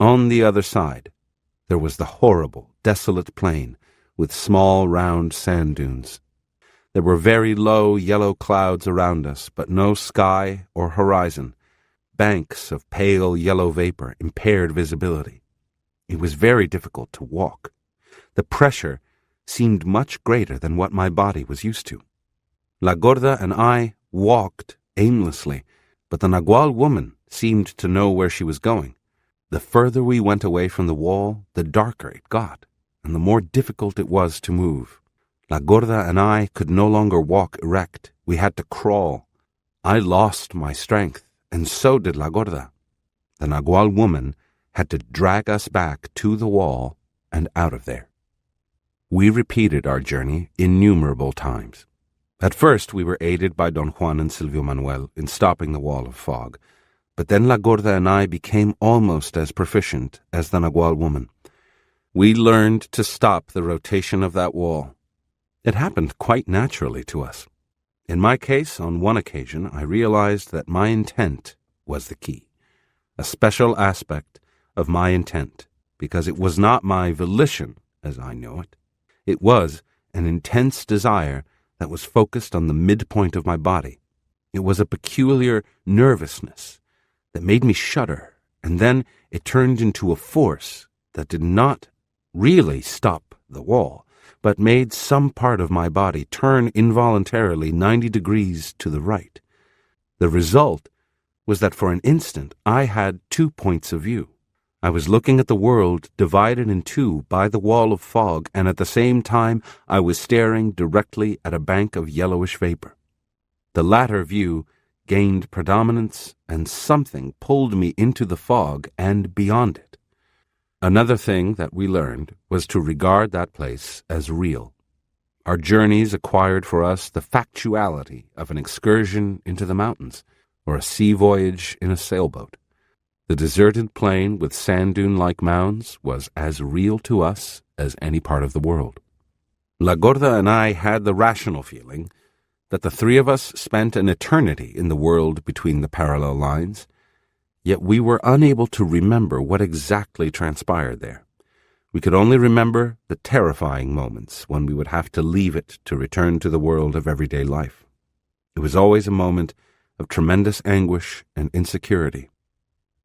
On the other side, there was the horrible, desolate plain with small, round sand dunes. There were very low yellow clouds around us, but no sky or horizon. Banks of pale yellow vapor impaired visibility. It was very difficult to walk. The pressure seemed much greater than what my body was used to. La Gorda and I walked aimlessly, but the nagual woman seemed to know where she was going. The further we went away from the wall, the darker it got, and the more difficult it was to move. La Gorda and I could no longer walk erect. We had to crawl. I lost my strength, and so did La Gorda. The nagual woman had to drag us back to the wall and out of there. We repeated our journey innumerable times. At first we were aided by Don Juan and Silvio Manuel in stopping the wall of fog, but then La Gorda and I became almost as proficient as the nagual woman. We learned to stop the rotation of that wall. It happened quite naturally to us. In my case, on one occasion, I realized that my intent was the key, a special aspect of my intent, because it was not my volition as I know it. It was an intense desire that was focused on the midpoint of my body. It was a peculiar nervousness that made me shudder, and then it turned into a force that did not really stop the wall, but made some part of my body turn involuntarily 90 degrees to the right. The result was that for an instant I had 2 points of view. I was looking at the world divided in two by the wall of fog, and at the same time I was staring directly at a bank of yellowish vapor. The latter view gained predominance, and something pulled me into the fog and beyond it. Another thing that we learned was to regard that place as real. Our journeys acquired for us the factuality of an excursion into the mountains, or a sea voyage in a sailboat. The deserted plain with sand dune-like mounds was as real to us as any part of the world. La Gorda and I had the rational feeling that the three of us spent an eternity in the world between the parallel lines, yet we were unable to remember what exactly transpired there. We could only remember the terrifying moments when we would have to leave it to return to the world of everyday life. It was always a moment of tremendous anguish and insecurity.